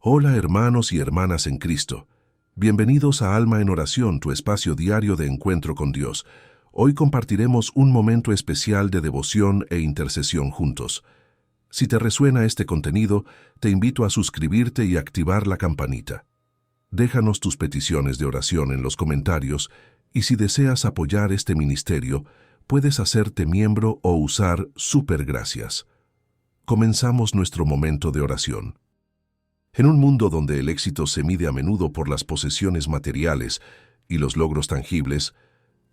Hola hermanos y hermanas en Cristo. Bienvenidos a Alma en Oración, tu espacio diario de encuentro con Dios. Hoy compartiremos un momento especial de devoción e intercesión juntos. Si te resuena este contenido, te invito a suscribirte y activar la campanita. Déjanos tus peticiones de oración en los comentarios y si deseas apoyar este ministerio, puedes hacerte miembro o usar Supergracias. Comenzamos nuestro momento de oración. En un mundo donde el éxito se mide a menudo por las posesiones materiales y los logros tangibles,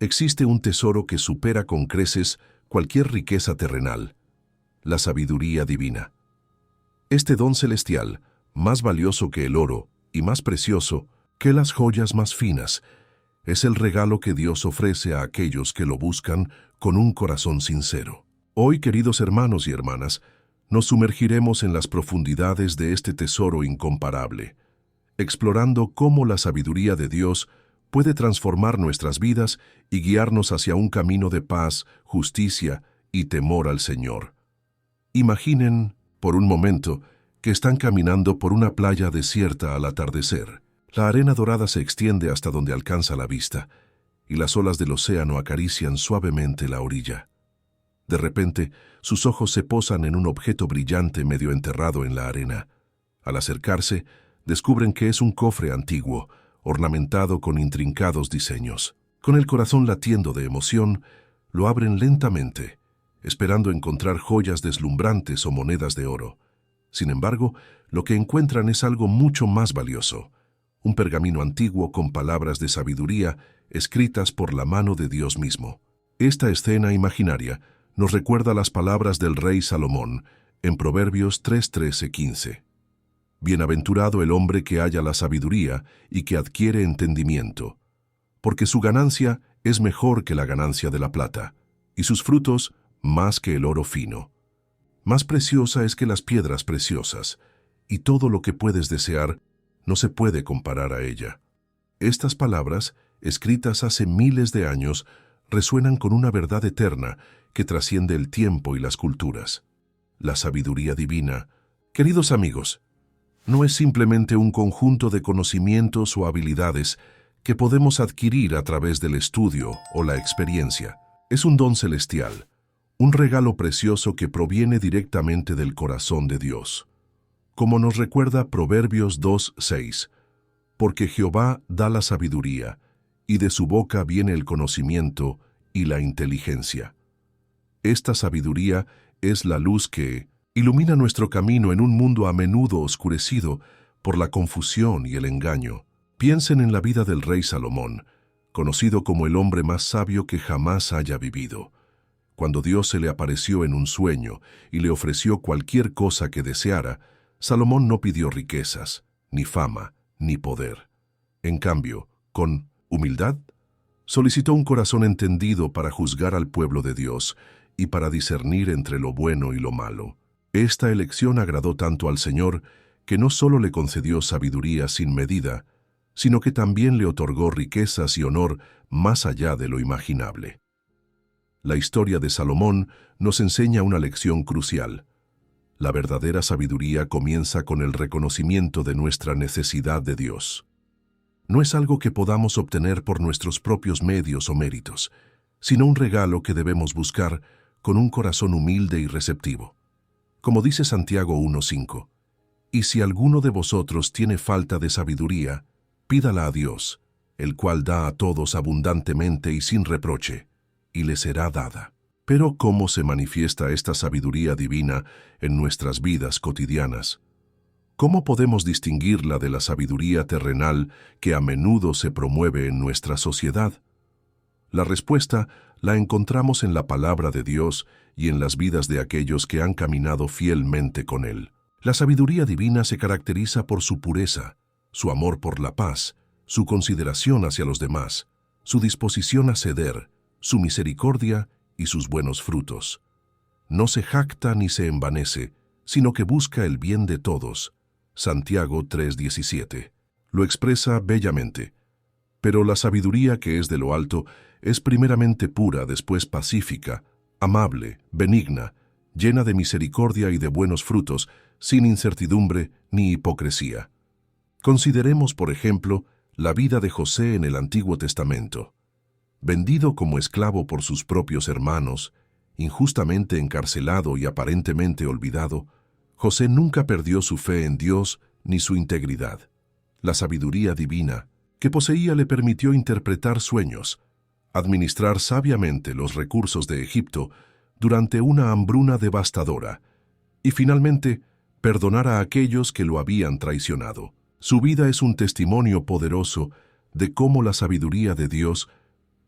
existe un tesoro que supera con creces cualquier riqueza terrenal: la sabiduría divina. Este don celestial, más valioso que el oro y más precioso que las joyas más finas, es el regalo que Dios ofrece a aquellos que lo buscan con un corazón sincero. Hoy, queridos hermanos y hermanas, nos sumergiremos en las profundidades de este tesoro incomparable, explorando cómo la sabiduría de Dios puede transformar nuestras vidas y guiarnos hacia un camino de paz, justicia y temor al Señor. Imaginen, por un momento, que están caminando por una playa desierta al atardecer. La arena dorada se extiende hasta donde alcanza la vista, y las olas del océano acarician suavemente la orilla. De repente, sus ojos se posan en un objeto brillante medio enterrado en la arena. Al acercarse, descubren que es un cofre antiguo, ornamentado con intrincados diseños. Con el corazón latiendo de emoción, lo abren lentamente, esperando encontrar joyas deslumbrantes o monedas de oro. Sin embargo, lo que encuentran es algo mucho más valioso: un pergamino antiguo con palabras de sabiduría escritas por la mano de Dios mismo. Esta escena imaginaria nos recuerda las palabras del rey Salomón en Proverbios 3:13-15. Bienaventurado el hombre que halla la sabiduría y que adquiere entendimiento, porque su ganancia es mejor que la ganancia de la plata, y sus frutos más que el oro fino. Más preciosa es que las piedras preciosas, y todo lo que puedes desear no se puede comparar a ella. Estas palabras, escritas hace miles de años, resuenan con una verdad eterna que trasciende el tiempo y las culturas. La sabiduría divina, queridos amigos, no es simplemente un conjunto de conocimientos o habilidades que podemos adquirir a través del estudio o la experiencia. Es un don celestial, un regalo precioso que proviene directamente del corazón de Dios. Como nos recuerda Proverbios 2:6, porque Jehová da la sabiduría, y de su boca viene el conocimiento y la inteligencia. Esta sabiduría es la luz que ilumina nuestro camino en un mundo a menudo oscurecido por la confusión y el engaño. Piensen en la vida del rey Salomón, conocido como el hombre más sabio que jamás haya vivido. Cuando Dios se le apareció en un sueño y le ofreció cualquier cosa que deseara, Salomón no pidió riquezas, ni fama, ni poder. En cambio, con humildad, solicitó un corazón entendido para juzgar al pueblo de Dios y para discernir entre lo bueno y lo malo. Esta elección agradó tanto al Señor que no solo le concedió sabiduría sin medida, sino que también le otorgó riquezas y honor más allá de lo imaginable. La historia de Salomón nos enseña una lección crucial. La verdadera sabiduría comienza con el reconocimiento de nuestra necesidad de Dios. No es algo que podamos obtener por nuestros propios medios o méritos, sino un regalo que debemos buscar con un corazón humilde y receptivo. Como dice Santiago 1:5, y si alguno de vosotros tiene falta de sabiduría, pídala a Dios, el cual da a todos abundantemente y sin reproche, y le será dada. Pero ¿cómo se manifiesta esta sabiduría divina en nuestras vidas cotidianas? ¿Cómo podemos distinguirla de la sabiduría terrenal que a menudo se promueve en nuestra sociedad? La respuesta la encontramos en la palabra de Dios y en las vidas de aquellos que han caminado fielmente con Él. La sabiduría divina se caracteriza por su pureza, su amor por la paz, su consideración hacia los demás, su disposición a ceder, su misericordia y sus buenos frutos. No se jacta ni se envanece, sino que busca el bien de todos. Santiago 3:17. Lo expresa bellamente. Pero la sabiduría que es de lo alto es primeramente pura, después pacífica, amable, benigna, llena de misericordia y de buenos frutos, sin incertidumbre ni hipocresía. Consideremos, por ejemplo, la vida de José en el Antiguo Testamento. Vendido como esclavo por sus propios hermanos, injustamente encarcelado y aparentemente olvidado, José nunca perdió su fe en Dios ni su integridad. La sabiduría divina que poseía le permitió interpretar sueños, administrar sabiamente los recursos de Egipto durante una hambruna devastadora y finalmente perdonar a aquellos que lo habían traicionado. Su vida es un testimonio poderoso de cómo la sabiduría de Dios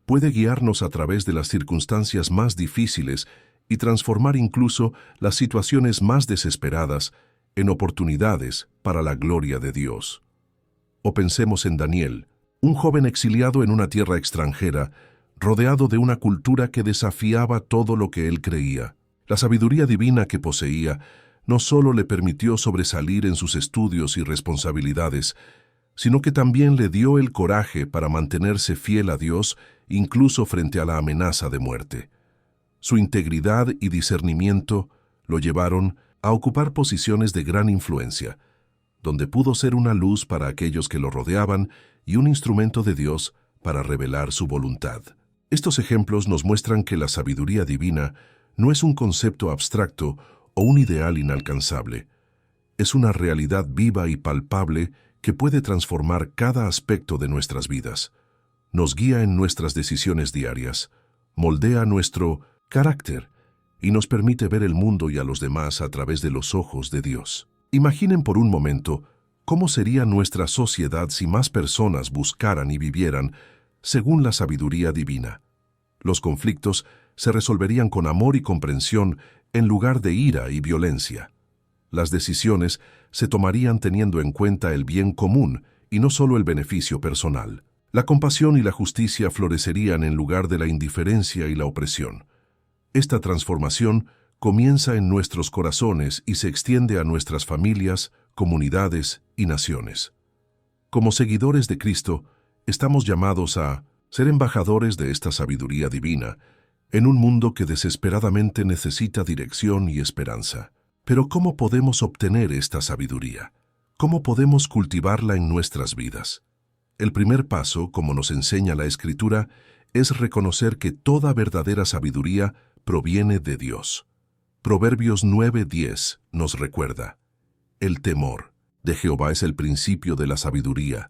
puede guiarnos a través de las circunstancias más difíciles y transformar incluso las situaciones más desesperadas en oportunidades para la gloria de Dios. O pensemos en Daniel, un joven exiliado en una tierra extranjera, rodeado de una cultura que desafiaba todo lo que él creía. La sabiduría divina que poseía no solo le permitió sobresalir en sus estudios y responsabilidades, sino que también le dio el coraje para mantenerse fiel a Dios incluso frente a la amenaza de muerte. Su integridad y discernimiento lo llevaron a ocupar posiciones de gran influencia, donde pudo ser una luz para aquellos que lo rodeaban y un instrumento de Dios para revelar su voluntad. Estos ejemplos nos muestran que la sabiduría divina no es un concepto abstracto o un ideal inalcanzable. Es una realidad viva y palpable que puede transformar cada aspecto de nuestras vidas. Nos guía en nuestras decisiones diarias, moldea nuestro carácter y nos permite ver el mundo y a los demás a través de los ojos de Dios. Imaginen por un momento cómo sería nuestra sociedad si más personas buscaran y vivieran según la sabiduría divina. Los conflictos se resolverían con amor y comprensión en lugar de ira y violencia. Las decisiones se tomarían teniendo en cuenta el bien común y no solo el beneficio personal. La compasión y la justicia florecerían en lugar de la indiferencia y la opresión. Esta transformación comienza en nuestros corazones y se extiende a nuestras familias, comunidades y naciones. Como seguidores de Cristo, estamos llamados a ser embajadores de esta sabiduría divina en un mundo que desesperadamente necesita dirección y esperanza. Pero ¿cómo podemos obtener esta sabiduría? ¿Cómo podemos cultivarla en nuestras vidas? El primer paso, como nos enseña la Escritura, es reconocer que toda verdadera sabiduría proviene de Dios. Proverbios 9:10 nos recuerda: el temor de Jehová es el principio de la sabiduría,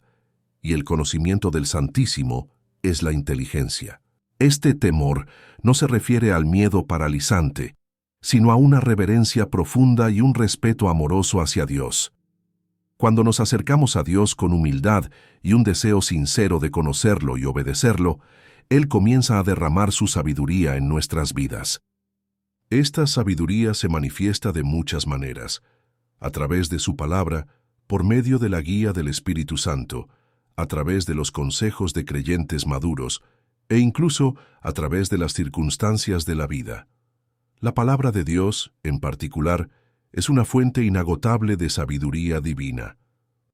y el conocimiento del Santísimo es la inteligencia. Este temor no se refiere al miedo paralizante, sino a una reverencia profunda y un respeto amoroso hacia Dios. Cuando nos acercamos a Dios con humildad y un deseo sincero de conocerlo y obedecerlo, Él comienza a derramar su sabiduría en nuestras vidas. Esta sabiduría se manifiesta de muchas maneras: a través de su palabra, por medio de la guía del Espíritu Santo, a través de los consejos de creyentes maduros, e incluso a través de las circunstancias de la vida. La palabra de Dios, en particular, es una fuente inagotable de sabiduría divina.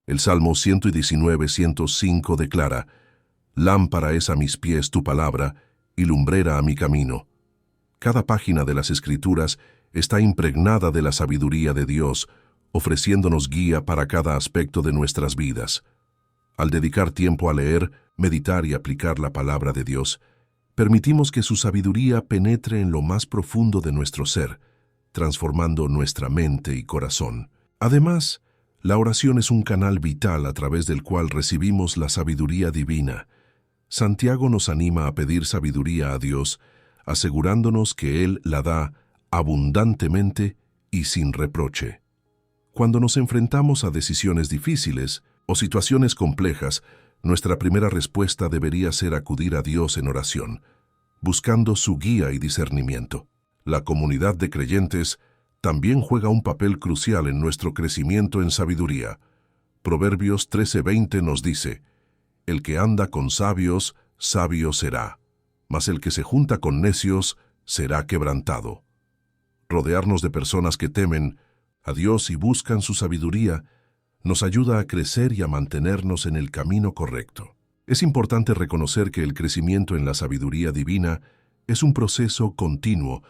El Salmo 119:105 declara: «Lámpara es a mis pies tu palabra, y lumbrera a mi camino». Cada página de las Escrituras está impregnada de la sabiduría de Dios, ofreciéndonos guía para cada aspecto de nuestras vidas. Al dedicar tiempo a leer, meditar y aplicar la palabra de Dios, permitimos que su sabiduría penetre en lo más profundo de nuestro ser, transformando nuestra mente y corazón. Además, la oración es un canal vital a través del cual recibimos la sabiduría divina. Santiago nos anima a pedir sabiduría a Dios, asegurándonos que Él la da abundantemente y sin reproche. Cuando nos enfrentamos a decisiones difíciles o situaciones complejas, nuestra primera respuesta debería ser acudir a Dios en oración, buscando su guía y discernimiento. La comunidad de creyentes también juega un papel crucial en nuestro crecimiento en sabiduría. Proverbios 13:20 nos dice: «El que anda con sabios, sabio será, mas el que se junta con necios será quebrantado». Rodearnos de personas que temen a Dios y buscan su sabiduría nos ayuda a crecer y a mantenernos en el camino correcto. Es importante reconocer que el crecimiento en la sabiduría divina es un proceso continuo.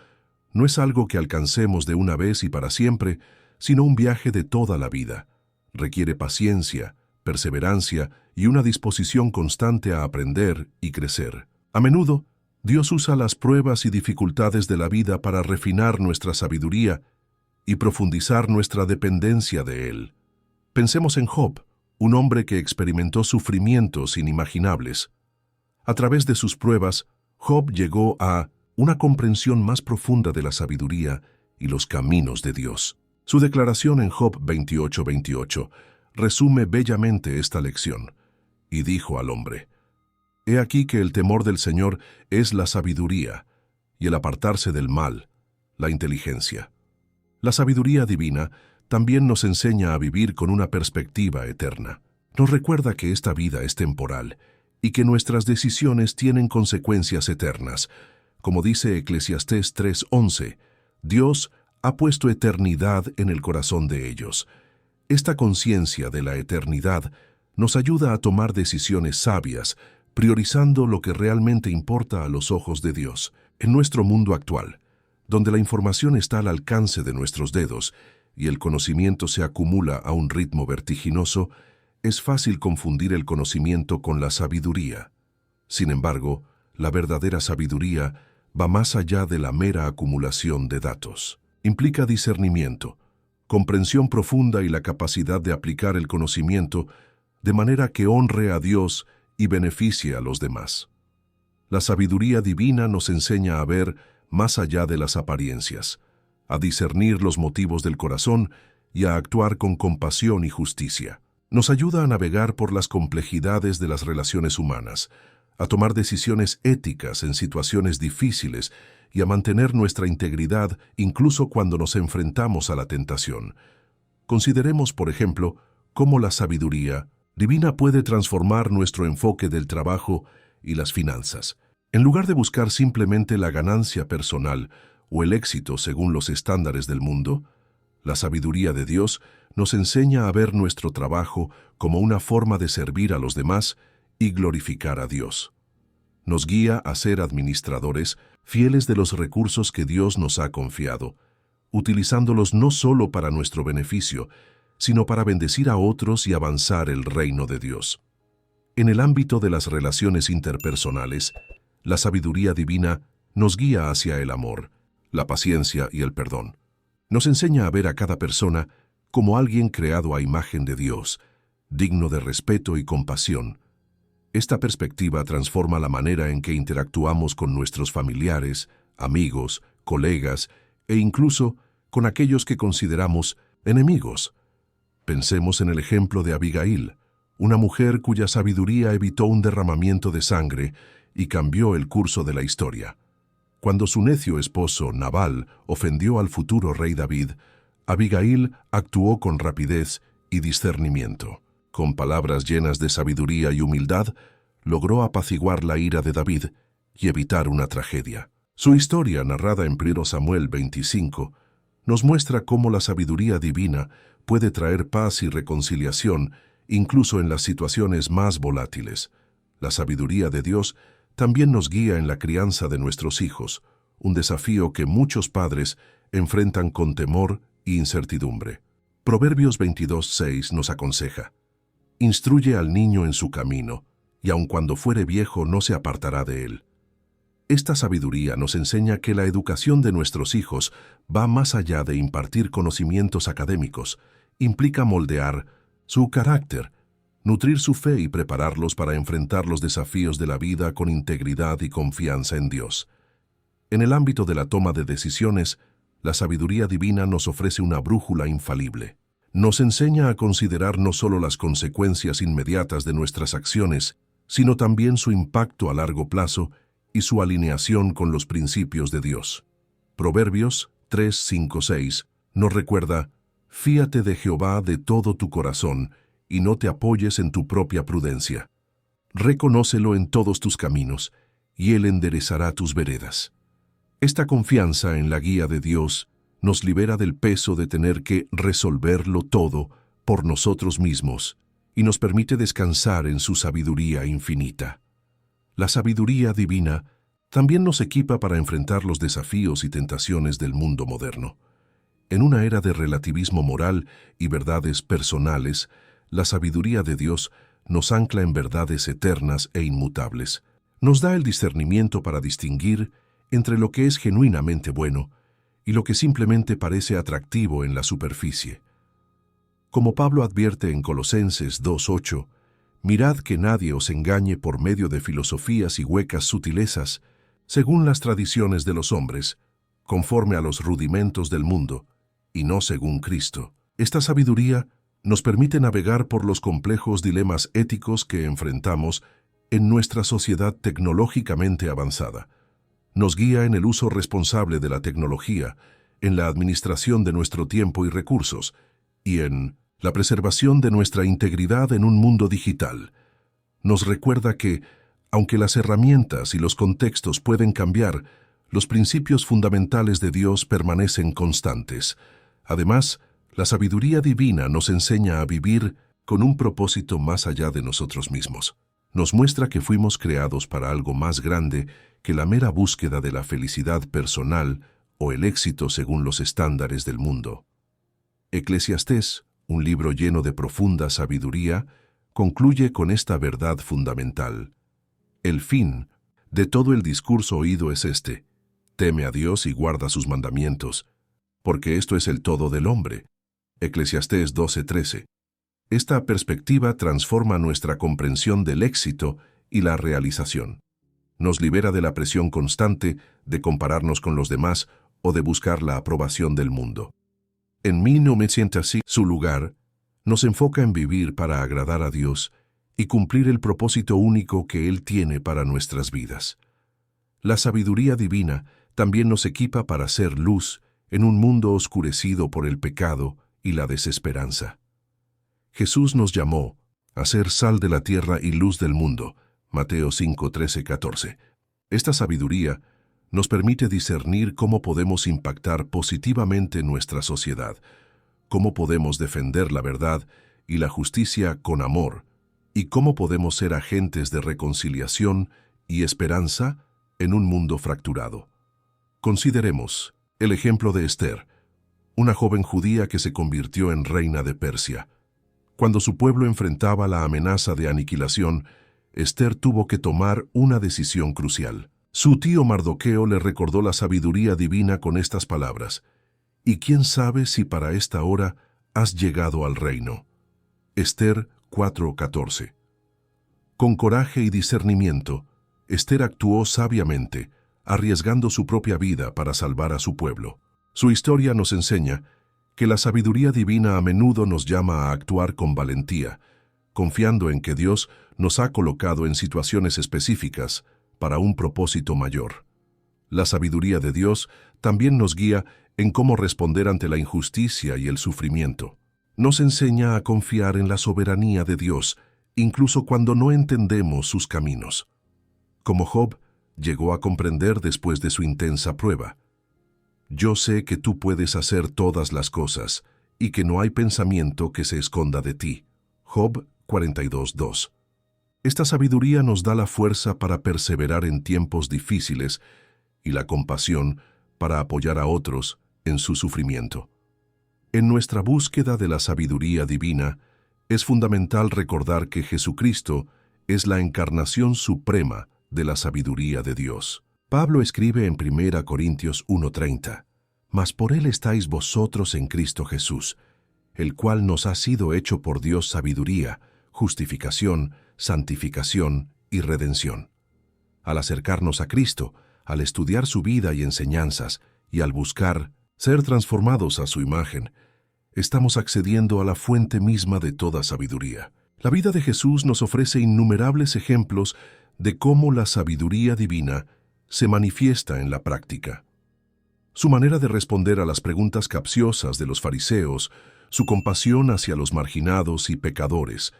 No es algo que alcancemos de una vez y para siempre, sino un viaje de toda la vida. Requiere paciencia, perseverancia y una disposición constante a aprender y crecer. A menudo, Dios usa las pruebas y dificultades de la vida para refinar nuestra sabiduría y profundizar nuestra dependencia de Él. Pensemos en Job, un hombre que experimentó sufrimientos inimaginables. A través de sus pruebas, Job llegó a una comprensión más profunda de la sabiduría y los caminos de Dios. Su declaración en Job 28:28 resume bellamente esta lección, y dijo al hombre: «He aquí que el temor del Señor es la sabiduría, y el apartarse del mal, la inteligencia». La sabiduría divina también nos enseña a vivir con una perspectiva eterna. Nos recuerda que esta vida es temporal y que nuestras decisiones tienen consecuencias eternas. Como dice Eclesiastés 3:11, Dios ha puesto eternidad en el corazón de ellos. Esta conciencia de la eternidad nos ayuda a tomar decisiones sabias, priorizando lo que realmente importa a los ojos de Dios. En nuestro mundo actual, donde la información está al alcance de nuestros dedos y el conocimiento se acumula a un ritmo vertiginoso, es fácil confundir el conocimiento con la sabiduría. Sin embargo, la verdadera sabiduría va más allá de la mera acumulación de datos. Implica discernimiento, comprensión profunda y la capacidad de aplicar el conocimiento de manera que honre a Dios y beneficie a los demás. La sabiduría divina nos enseña a ver más allá de las apariencias, a discernir los motivos del corazón y a actuar con compasión y justicia. Nos ayuda a navegar por las complejidades de las relaciones humanas, a tomar decisiones éticas en situaciones difíciles y a mantener nuestra integridad incluso cuando nos enfrentamos a la tentación. Consideremos, por ejemplo, cómo la sabiduría divina puede transformar nuestro enfoque del trabajo y las finanzas. En lugar de buscar simplemente la ganancia personal o el éxito según los estándares del mundo, la sabiduría de Dios nos enseña a ver nuestro trabajo como una forma de servir a los demás y glorificar a Dios. Nos guía a ser administradores fieles de los recursos que Dios nos ha confiado, utilizándolos no solo para nuestro beneficio, sino para bendecir a otros y avanzar el reino de Dios. En el ámbito de las relaciones interpersonales, la sabiduría divina nos guía hacia el amor, la paciencia y el perdón. Nos enseña a ver a cada persona como alguien creado a imagen de Dios, digno de respeto y compasión. Esta perspectiva transforma la manera en que interactuamos con nuestros familiares, amigos, colegas e incluso con aquellos que consideramos enemigos. Pensemos en el ejemplo de Abigail, una mujer cuya sabiduría evitó un derramamiento de sangre y cambió el curso de la historia. Cuando su necio esposo, Nabal, ofendió al futuro rey David, Abigail actuó con rapidez y discernimiento. Con palabras llenas de sabiduría y humildad, logró apaciguar la ira de David y evitar una tragedia. Su historia, narrada en 1 Samuel 25, nos muestra cómo la sabiduría divina puede traer paz y reconciliación incluso en las situaciones más volátiles. La sabiduría de Dios también nos guía en la crianza de nuestros hijos, un desafío que muchos padres enfrentan con temor e incertidumbre. Proverbios 22:6 nos aconseja: «Instruye al niño en su camino, y aun cuando fuere viejo no se apartará de él». Esta sabiduría nos enseña que la educación de nuestros hijos va más allá de impartir conocimientos académicos, implica moldear su carácter, nutrir su fe y prepararlos para enfrentar los desafíos de la vida con integridad y confianza en Dios. En el ámbito de la toma de decisiones, la sabiduría divina nos ofrece una brújula infalible. Nos enseña a considerar no solo las consecuencias inmediatas de nuestras acciones, sino también su impacto a largo plazo y su alineación con los principios de Dios. Proverbios 3:5-6 nos recuerda: «Fíate de Jehová de todo tu corazón, y no te apoyes en tu propia prudencia. Reconócelo en todos tus caminos, y Él enderezará tus veredas». Esta confianza en la guía de Dios nos libera del peso de tener que resolverlo todo por nosotros mismos y nos permite descansar en su sabiduría infinita. La sabiduría divina también nos equipa para enfrentar los desafíos y tentaciones del mundo moderno. En una era de relativismo moral y verdades personales, la sabiduría de Dios nos ancla en verdades eternas e inmutables. Nos da el discernimiento para distinguir entre lo que es genuinamente bueno y lo que simplemente parece atractivo en la superficie. Como Pablo advierte en Colosenses 2:8, mirad que nadie os engañe por medio de filosofías y huecas sutilezas, según las tradiciones de los hombres, conforme a los rudimentos del mundo, y no según Cristo. Esta sabiduría nos permite navegar por los complejos dilemas éticos que enfrentamos en nuestra sociedad tecnológicamente avanzada. Nos guía en el uso responsable de la tecnología, en la administración de nuestro tiempo y recursos, y en la preservación de nuestra integridad en un mundo digital. Nos recuerda que, aunque las herramientas y los contextos pueden cambiar, los principios fundamentales de Dios permanecen constantes. Además, la sabiduría divina nos enseña a vivir con un propósito más allá de nosotros mismos. Nos muestra que fuimos creados para algo más grande que la mera búsqueda de la felicidad personal o el éxito según los estándares del mundo. Eclesiastés, un libro lleno de profunda sabiduría, concluye con esta verdad fundamental. El fin de todo el discurso oído es este: teme a Dios y guarda sus mandamientos, porque esto es el todo del hombre. Eclesiastés 12:13. Esta perspectiva transforma nuestra comprensión del éxito y la realización. Nos libera de la presión constante de compararnos con los demás o de buscar la aprobación del mundo. En 1900, su lugar nos enfoca en vivir para agradar a Dios y cumplir el propósito único que Él tiene para nuestras vidas. La sabiduría divina también nos equipa para ser luz en un mundo oscurecido por el pecado y la desesperanza. Jesús nos llamó a ser sal de la tierra y luz del mundo, Mateo 5:13-14. Esta sabiduría nos permite discernir cómo podemos impactar positivamente nuestra sociedad, cómo podemos defender la verdad y la justicia con amor, y cómo podemos ser agentes de reconciliación y esperanza en un mundo fracturado. Consideremos el ejemplo de Esther, una joven judía que se convirtió en reina de Persia. Cuando su pueblo enfrentaba la amenaza de aniquilación, Esther tuvo que tomar una decisión crucial. Su tío Mardoqueo le recordó la sabiduría divina con estas palabras: «¿Y quién sabe si para esta hora has llegado al reino?» Esther 4:14. Con coraje y discernimiento, Esther actuó sabiamente, arriesgando su propia vida para salvar a su pueblo. Su historia nos enseña que la sabiduría divina a menudo nos llama a actuar con valentía, confiando en que Dios nos ha colocado en situaciones específicas para un propósito mayor. La sabiduría de Dios también nos guía en cómo responder ante la injusticia y el sufrimiento. Nos enseña a confiar en la soberanía de Dios, incluso cuando no entendemos sus caminos. Como Job llegó a comprender después de su intensa prueba: «Yo sé que tú puedes hacer todas las cosas, y que no hay pensamiento que se esconda de ti». Job 42:2. Esta sabiduría nos da la fuerza para perseverar en tiempos difíciles y la compasión para apoyar a otros en su sufrimiento. En nuestra búsqueda de la sabiduría divina, es fundamental recordar que Jesucristo es la encarnación suprema de la sabiduría de Dios. Pablo escribe en 1 Corintios 1:30, «Mas por Él estáis vosotros en Cristo Jesús, el cual nos ha sido hecho por Dios sabiduría, justificación, santificación y redención». Al acercarnos a Cristo, al estudiar su vida y enseñanzas, y al buscar ser transformados a su imagen, estamos accediendo a la fuente misma de toda sabiduría. La vida de Jesús nos ofrece innumerables ejemplos de cómo la sabiduría divina se manifiesta en la práctica. Su manera de responder a las preguntas capciosas de los fariseos, su compasión hacia los marginados y pecadores,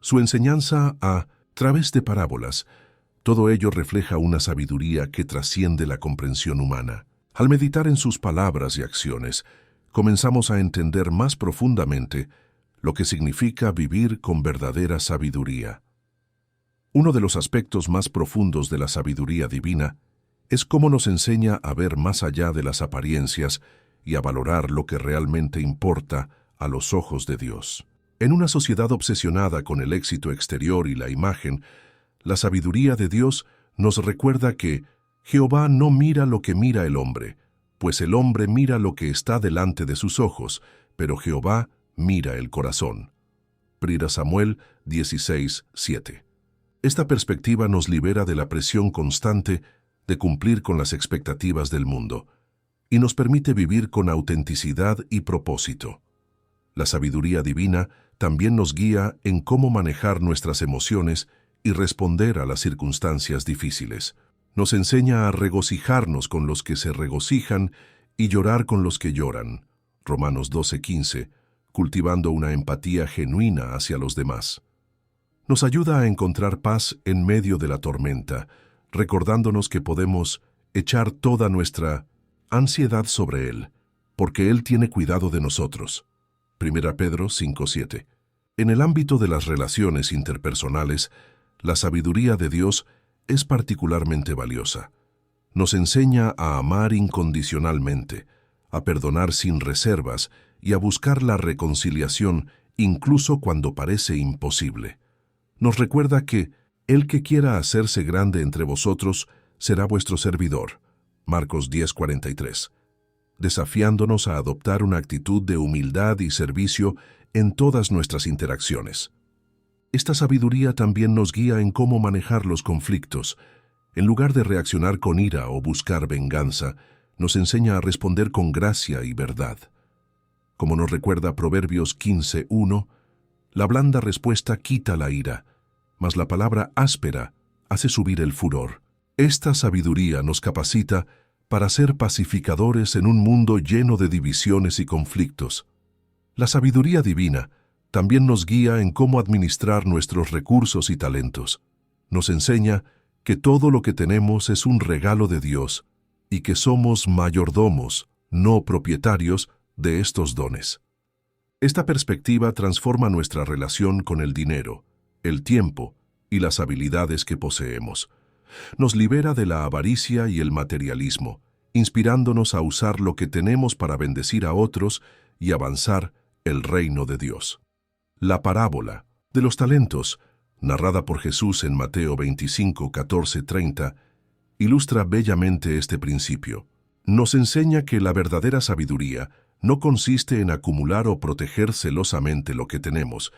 su enseñanza a través de parábolas, todo ello refleja una sabiduría que trasciende la comprensión humana. Al meditar en sus palabras y acciones, comenzamos a entender más profundamente lo que significa vivir con verdadera sabiduría. Uno de los aspectos más profundos de la sabiduría divina es cómo nos enseña a ver más allá de las apariencias y a valorar lo que realmente importa a los ojos de Dios. En una sociedad obsesionada con el éxito exterior y la imagen, la sabiduría de Dios nos recuerda que Jehová no mira lo que mira el hombre, pues el hombre mira lo que está delante de sus ojos, pero Jehová mira el corazón. 1 Samuel 16:7. Esta perspectiva nos libera de la presión constante de cumplir con las expectativas del mundo y nos permite vivir con autenticidad y propósito. La sabiduría divina también nos guía en cómo manejar nuestras emociones y responder a las circunstancias difíciles. Nos enseña a regocijarnos con los que se regocijan y llorar con los que lloran. Romanos 12:15, cultivando una empatía genuina hacia los demás. Nos ayuda a encontrar paz en medio de la tormenta, recordándonos que podemos echar toda nuestra ansiedad sobre Él, porque Él tiene cuidado de nosotros. 1 Pedro 5:7. En el ámbito de las relaciones interpersonales, la sabiduría de Dios es particularmente valiosa. Nos enseña a amar incondicionalmente, a perdonar sin reservas y a buscar la reconciliación incluso cuando parece imposible. Nos recuerda que el que quiera hacerse grande entre vosotros será vuestro servidor. Marcos 10:43. Desafiándonos a adoptar una actitud de humildad y servicio en todas nuestras interacciones. Esta sabiduría también nos guía en cómo manejar los conflictos. En lugar de reaccionar con ira o buscar venganza, nos enseña a responder con gracia y verdad. Como nos recuerda Proverbios 15:1, la blanda respuesta quita la ira, mas la palabra áspera hace subir el furor. Esta sabiduría nos capacita para ser pacificadores en un mundo lleno de divisiones y conflictos. La sabiduría divina también nos guía en cómo administrar nuestros recursos y talentos. Nos enseña que todo lo que tenemos es un regalo de Dios y que somos mayordomos, no propietarios, de estos dones. Esta perspectiva transforma nuestra relación con el dinero, el tiempo y las habilidades que poseemos. Nos libera de la avaricia y el materialismo, inspirándonos a usar lo que tenemos para bendecir a otros y avanzar el reino de Dios. La parábola de los talentos, narrada por Jesús en Mateo 25:14-30, ilustra bellamente este principio. Nos enseña que la verdadera sabiduría no consiste en acumular o proteger celosamente lo que tenemos,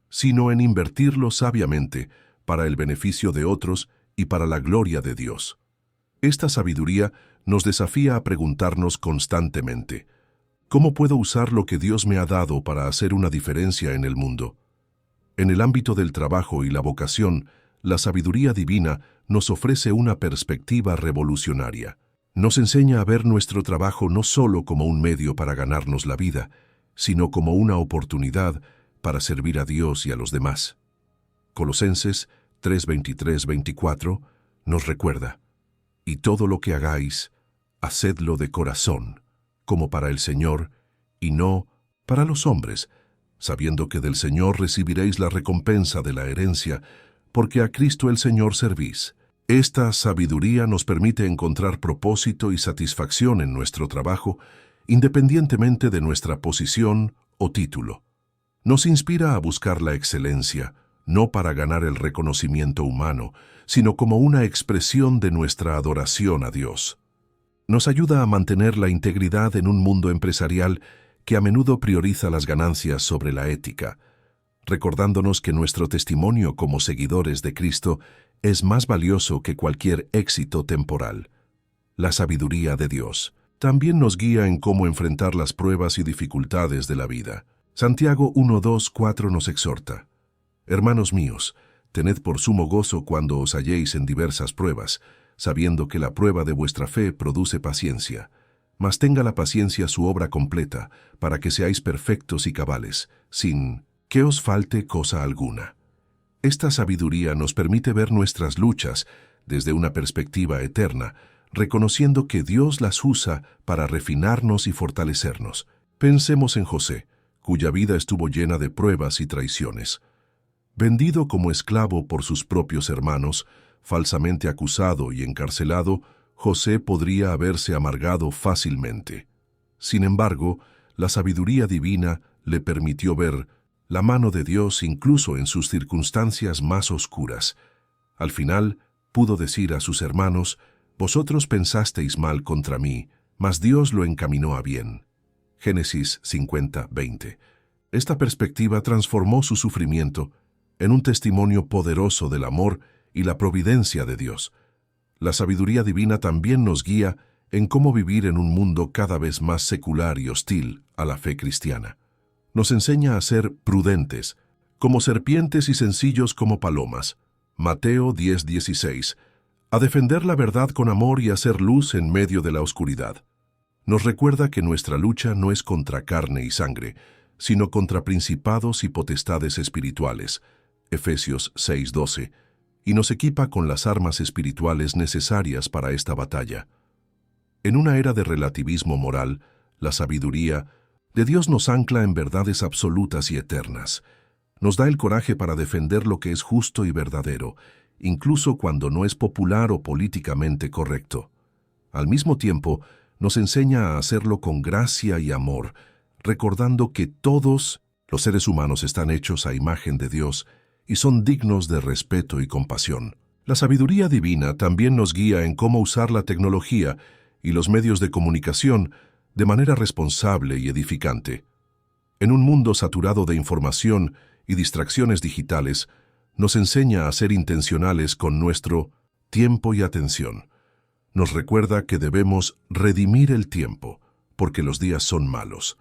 sino en invertirlo sabiamente para el beneficio de otros y para la gloria de Dios. Esta sabiduría nos desafía a preguntarnos constantemente: ¿cómo puedo usar lo que Dios me ha dado para hacer una diferencia en el mundo? En el ámbito del trabajo y la vocación, la sabiduría divina nos ofrece una perspectiva revolucionaria. Nos enseña a ver nuestro trabajo no solo como un medio para ganarnos la vida, sino como una oportunidad para servir a Dios y a los demás. Colosenses 3:23-24 nos recuerda: y todo lo que hagáis, hacedlo de corazón, como para el Señor, y no para los hombres, sabiendo que del Señor recibiréis la recompensa de la herencia, porque a Cristo el Señor servís. Esta sabiduría nos permite encontrar propósito y satisfacción en nuestro trabajo, independientemente de nuestra posición o título. Nos inspira a buscar la excelencia, no para ganar el reconocimiento humano, sino como una expresión de nuestra adoración a Dios. Nos ayuda a mantener la integridad en un mundo empresarial que a menudo prioriza las ganancias sobre la ética, recordándonos que nuestro testimonio como seguidores de Cristo es más valioso que cualquier éxito temporal. La sabiduría de Dios también nos guía en cómo enfrentar las pruebas y dificultades de la vida. Santiago 1:2-4 nos exhorta: hermanos míos, tened por sumo gozo cuando os halléis en diversas pruebas, sabiendo que la prueba de vuestra fe produce paciencia. Mas tenga la paciencia su obra completa, para que seáis perfectos y cabales, sin que os falte cosa alguna. Esta sabiduría nos permite ver nuestras luchas desde una perspectiva eterna, reconociendo que Dios las usa para refinarnos y fortalecernos. Pensemos en José, cuya vida estuvo llena de pruebas y traiciones. Vendido como esclavo por sus propios hermanos, falsamente acusado y encarcelado, José podría haberse amargado fácilmente. Sin embargo, la sabiduría divina le permitió ver la mano de Dios incluso en sus circunstancias más oscuras. Al final, pudo decir a sus hermanos: «Vosotros pensasteis mal contra mí, mas Dios lo encaminó a bien». Génesis 50:20. Esta perspectiva transformó su sufrimiento en un testimonio poderoso del amor y la providencia de Dios. La sabiduría divina también nos guía en cómo vivir en un mundo cada vez más secular y hostil a la fe cristiana. Nos enseña a ser prudentes, como serpientes y sencillos como palomas. Mateo 10:16. A defender la verdad con amor y hacer luz en medio de la oscuridad. Nos recuerda que nuestra lucha no es contra carne y sangre, sino contra principados y potestades espirituales. Efesios 6:12. Y nos equipa con las armas espirituales necesarias para esta batalla. En una era de relativismo moral, la sabiduría de Dios nos ancla en verdades absolutas y eternas. Nos da el coraje para defender lo que es justo y verdadero, incluso cuando no es popular o políticamente correcto. Al mismo tiempo, nos enseña a hacerlo con gracia y amor, recordando que todos los seres humanos están hechos a imagen de Dios y son dignos de respeto y compasión. La sabiduría divina también nos guía en cómo usar la tecnología y los medios de comunicación de manera responsable y edificante. En un mundo saturado de información y distracciones digitales, nos enseña a ser intencionales con nuestro tiempo y atención. Nos recuerda que debemos redimir el tiempo, porque los días son malos.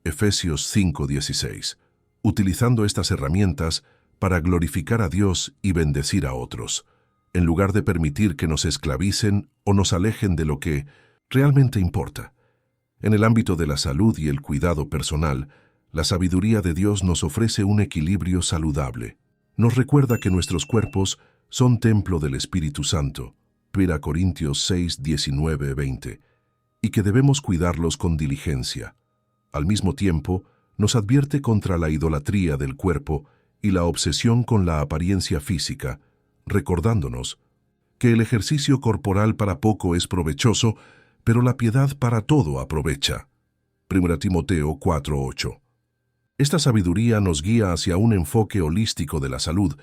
Efesios 5:16. Utilizando estas herramientas para glorificar a Dios y bendecir a otros, en lugar de permitir que nos esclavicen o nos alejen de lo que realmente importa. En el ámbito de la salud y el cuidado personal, la sabiduría de Dios nos ofrece un equilibrio saludable. Nos recuerda que nuestros cuerpos son templo del Espíritu Santo, 1 Corintios 6:19-20, y que debemos cuidarlos con diligencia. Al mismo tiempo, nos advierte contra la idolatría del cuerpo y la obsesión con la apariencia física, recordándonos que el ejercicio corporal para poco es provechoso, pero la piedad para todo aprovecha. 1 Timoteo 4:8. Esta sabiduría nos guía hacia un enfoque holístico de la salud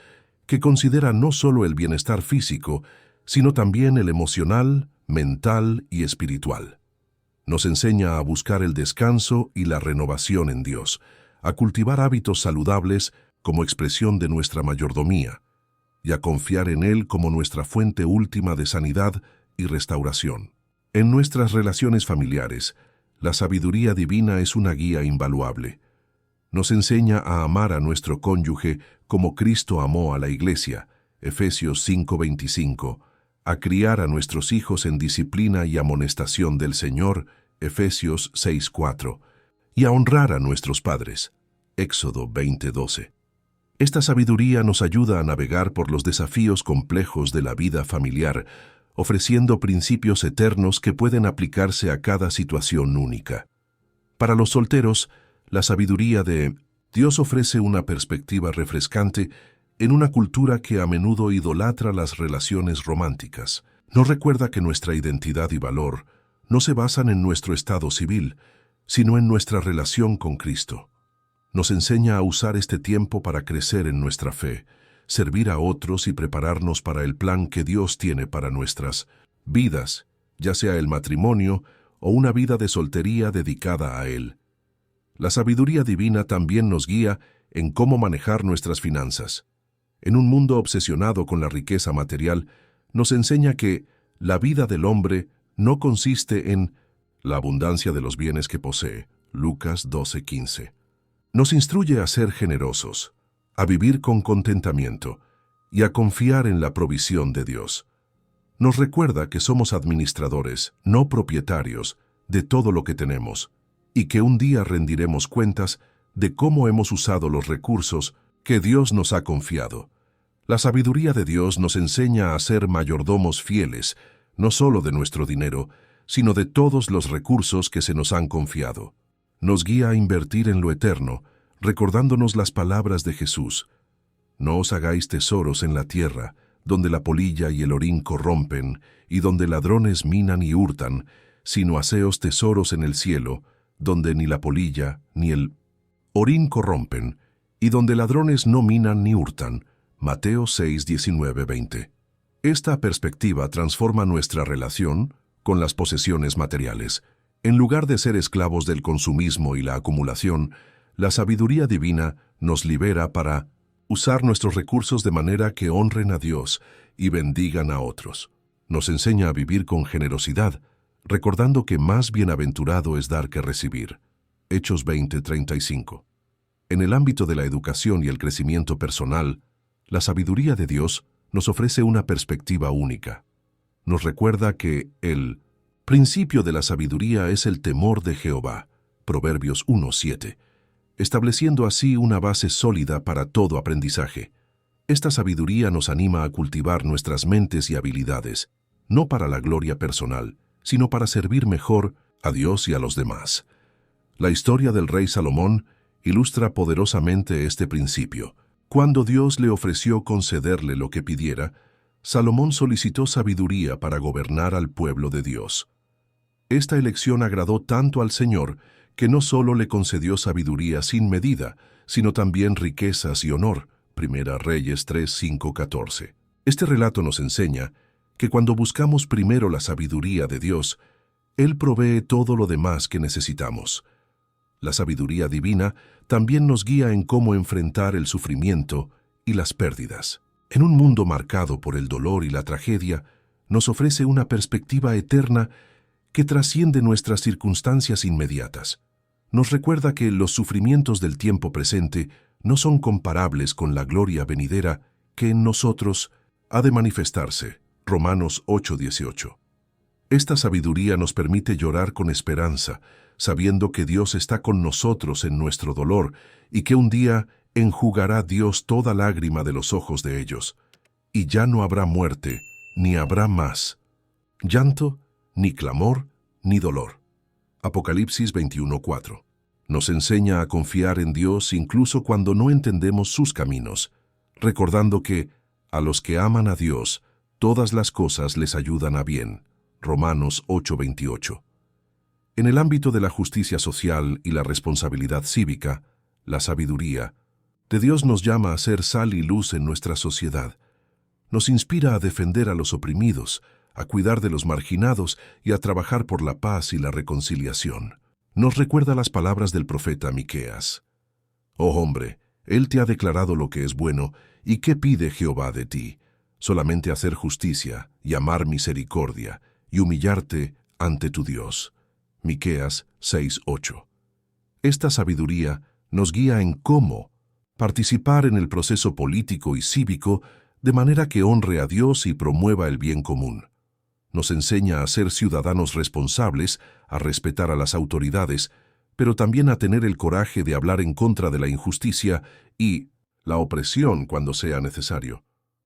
que considera no solo el bienestar físico, sino también el emocional, mental y espiritual. Nos enseña a buscar el descanso y la renovación en Dios, a cultivar hábitos saludables como expresión de nuestra mayordomía, y a confiar en Él como nuestra fuente última de sanidad y restauración. En nuestras relaciones familiares, la sabiduría divina es una guía invaluable. Nos enseña a amar a nuestro cónyuge como Cristo amó a la Iglesia, Efesios 5:25, a criar a nuestros hijos en disciplina y amonestación del Señor, Efesios 6:4, y a honrar a nuestros padres, Éxodo 20:12. Esta sabiduría nos ayuda a navegar por los desafíos complejos de la vida familiar, ofreciendo principios eternos que pueden aplicarse a cada situación única. Para los solteros, la sabiduría de Dios ofrece una perspectiva refrescante en una cultura que a menudo idolatra las relaciones románticas. Nos recuerda que nuestra identidad y valor no se basan en nuestro estado civil, sino en nuestra relación con Cristo. Nos enseña a usar este tiempo para crecer en nuestra fe, servir a otros y prepararnos para el plan que Dios tiene para nuestras vidas, ya sea el matrimonio o una vida de soltería dedicada a Él. La sabiduría divina también nos guía en cómo manejar nuestras finanzas. En un mundo obsesionado con la riqueza material, nos enseña que la vida del hombre no consiste en la abundancia de los bienes que posee, Lucas 12:15. Nos instruye a ser generosos, a vivir con contentamiento y a confiar en la provisión de Dios. Nos recuerda que somos administradores, no propietarios, de todo lo que tenemos, y que un día rendiremos cuentas de cómo hemos usado los recursos que Dios nos ha confiado. La sabiduría de Dios nos enseña a ser mayordomos fieles, no solo de nuestro dinero, sino de todos los recursos que se nos han confiado. Nos guía a invertir en lo eterno, recordándonos las palabras de Jesús: «No os hagáis tesoros en la tierra, donde la polilla y el orín corrompen, y donde ladrones minan y hurtan, sino haceos tesoros en el cielo, donde ni la polilla ni el orín corrompen, y donde ladrones no minan ni hurtan. Mateo 6, 19, 20. Esta perspectiva transforma nuestra relación con las posesiones materiales. En lugar de ser esclavos del consumismo y la acumulación, la sabiduría divina nos libera para usar nuestros recursos de manera que honren a Dios y bendigan a otros. Nos enseña a vivir con generosidad, recordando que más bienaventurado es dar que recibir. Hechos 20:35. En el ámbito de la educación y el crecimiento personal, la sabiduría de Dios nos ofrece una perspectiva única. Nos recuerda que el principio de la sabiduría es el temor de Jehová, Proverbios 1:7, estableciendo así una base sólida para todo aprendizaje. Esta sabiduría nos anima a cultivar nuestras mentes y habilidades, no para la gloria personal, sino para servir mejor a Dios y a los demás. La historia del rey Salomón ilustra poderosamente este principio. Cuando Dios le ofreció concederle lo que pidiera, Salomón solicitó sabiduría para gobernar al pueblo de Dios. Esta elección agradó tanto al Señor que no solo le concedió sabiduría sin medida, sino también riquezas y honor. Primera Reyes 3, 5, 14. Este relato nos enseña que cuando buscamos primero la sabiduría de Dios, Él provee todo lo demás que necesitamos. La sabiduría divina también nos guía en cómo enfrentar el sufrimiento y las pérdidas. En un mundo marcado por el dolor y la tragedia, nos ofrece una perspectiva eterna que trasciende nuestras circunstancias inmediatas. Nos recuerda que los sufrimientos del tiempo presente no son comparables con la gloria venidera que en nosotros ha de manifestarse. Romanos 8:18. Esta sabiduría nos permite llorar con esperanza, sabiendo que Dios está con nosotros en nuestro dolor y que un día enjugará Dios toda lágrima de los ojos de ellos, y ya no habrá muerte, ni habrá más llanto, ni clamor, ni dolor. Apocalipsis 21:4. Nos enseña a confiar en Dios incluso cuando no entendemos sus caminos, recordando que a los que aman a Dios, todas las cosas les ayudan a bien. Romanos 8:28. En el ámbito de la justicia social y la responsabilidad cívica, la sabiduría de Dios nos llama a ser sal y luz en nuestra sociedad. Nos inspira a defender a los oprimidos, a cuidar de los marginados y a trabajar por la paz y la reconciliación. Nos recuerda las palabras del profeta Miqueas. Oh hombre, Él te ha declarado lo que es bueno, ¿y qué pide Jehová de ti? Solamente hacer justicia y amar misericordia y humillarte ante tu Dios. Miqueas 6:8. Esta sabiduría nos guía en cómo participar en el proceso político y cívico de manera que honre a Dios y promueva el bien común. Nos enseña a ser ciudadanos responsables, a respetar a las autoridades, pero también a tener el coraje de hablar en contra de la injusticia y la opresión cuando sea necesario.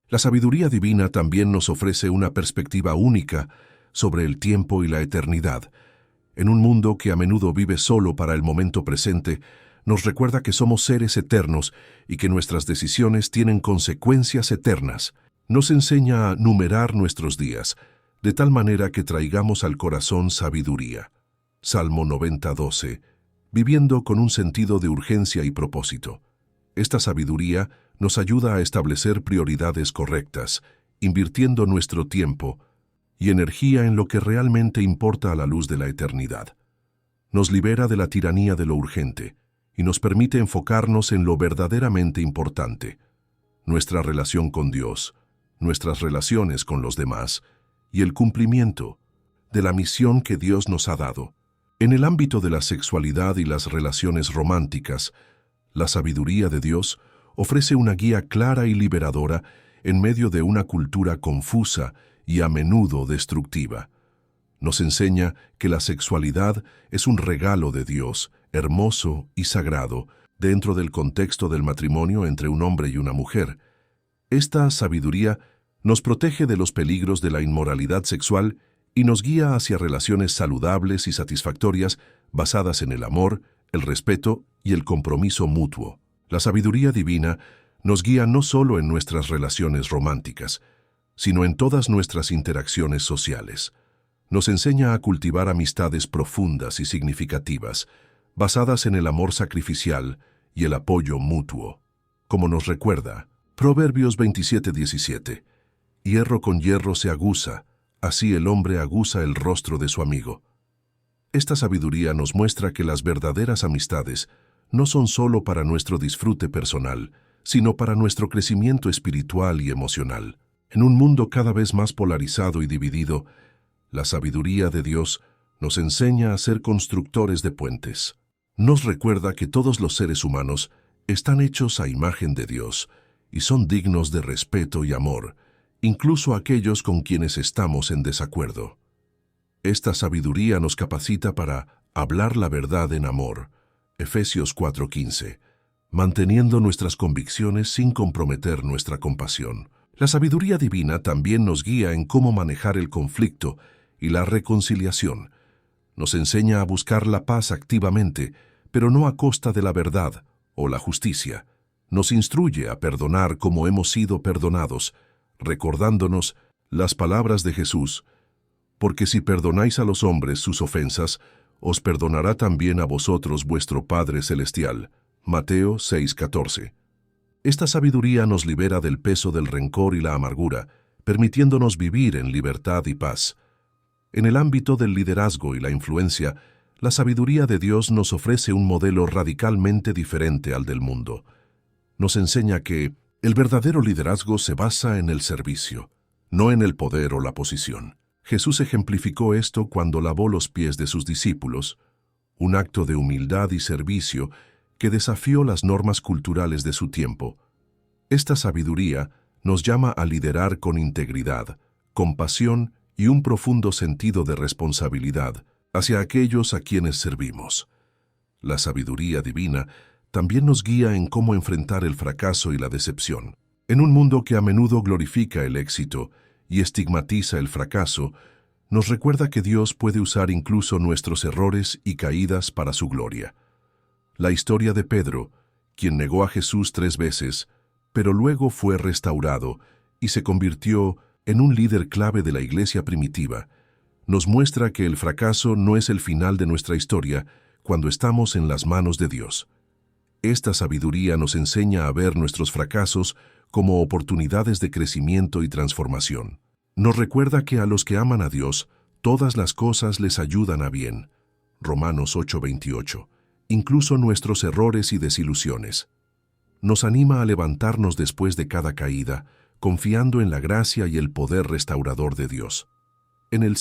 La sabiduría divina también nos ofrece una perspectiva única sobre el tiempo y la eternidad. En un mundo que a menudo vive solo para el momento presente, nos recuerda que somos seres eternos y que nuestras decisiones tienen consecuencias eternas. Nos enseña a numerar nuestros días, de tal manera que traigamos al corazón sabiduría. Salmo 90:12, viviendo con un sentido de urgencia y propósito. Esta sabiduría nos ayuda a establecer prioridades correctas, invirtiendo nuestro tiempo y energía en lo que realmente importa a la luz de la eternidad. Nos libera de la tiranía de lo urgente y nos permite enfocarnos en lo verdaderamente importante: nuestra relación con Dios, nuestras relaciones con los demás y el cumplimiento de la misión que Dios nos ha dado. En el ámbito de la sexualidad y las relaciones románticas, la sabiduría de Dios ofrece una guía clara y liberadora en medio de una cultura confusa y a menudo destructiva. Nos enseña que la sexualidad es un regalo de Dios, hermoso y sagrado, dentro del contexto del matrimonio entre un hombre y una mujer. Esta sabiduría nos protege de los peligros de la inmoralidad sexual y nos guía hacia relaciones saludables y satisfactorias basadas en el amor, el respeto y el compromiso mutuo. La sabiduría divina nos guía no solo en nuestras relaciones románticas, sino en todas nuestras interacciones sociales. Nos enseña a cultivar amistades profundas y significativas, basadas en el amor sacrificial y el apoyo mutuo. como nos recuerda Proverbios 27:17. Hierro con hierro se aguza, así el hombre aguza el rostro de su amigo. Esta sabiduría nos muestra que las verdaderas amistades no son solo para nuestro disfrute personal, sino para nuestro crecimiento espiritual y emocional. En un mundo cada vez más polarizado y dividido, la sabiduría de Dios nos enseña a ser constructores de puentes. Nos recuerda que todos los seres humanos están hechos a imagen de Dios y son dignos de respeto y amor, incluso aquellos con quienes estamos en desacuerdo. Esta sabiduría nos capacita para hablar la verdad en amor, Efesios 4:15, manteniendo nuestras convicciones sin comprometer nuestra compasión. La sabiduría divina también nos guía en cómo manejar el conflicto y la reconciliación. Nos enseña a buscar la paz activamente, pero no a costa de la verdad o la justicia. Nos instruye a perdonar como hemos sido perdonados, recordándonos las palabras de Jesús: porque si perdonáis a los hombres sus ofensas, os perdonará también a vosotros vuestro Padre Celestial. Mateo 6:14. Esta sabiduría nos libera del peso del rencor y la amargura, permitiéndonos vivir en libertad y paz. En el ámbito del liderazgo y la influencia, la sabiduría de Dios nos ofrece un modelo radicalmente diferente al del mundo. Nos enseña que el verdadero liderazgo se basa en el servicio, no en el poder o la posición. Jesús ejemplificó esto cuando lavó los pies de sus discípulos, un acto de humildad y servicio que desafió las normas culturales de su tiempo. Esta sabiduría nos llama a liderar con integridad, compasión y un profundo sentido de responsabilidad hacia aquellos a quienes servimos. La sabiduría divina también nos guía en cómo enfrentar el fracaso y la decepción. En un mundo que a menudo glorifica el éxito y estigmatiza el fracaso, nos recuerda que Dios puede usar incluso nuestros errores y caídas para su gloria. La historia de Pedro, quien negó a Jesús 3 veces, pero luego fue restaurado y se convirtió en un líder clave de la iglesia primitiva, nos muestra que el fracaso no es el final de nuestra historia cuando estamos en las manos de Dios. Esta sabiduría nos enseña a ver nuestros fracasos como oportunidades de crecimiento y transformación. Nos recuerda que a los que aman a Dios, todas las cosas les ayudan a bien. Romanos 8:28. Incluso nuestros errores y desilusiones. Nos anima a levantarnos después de cada caída, confiando en la gracia y el poder restaurador de Dios. En el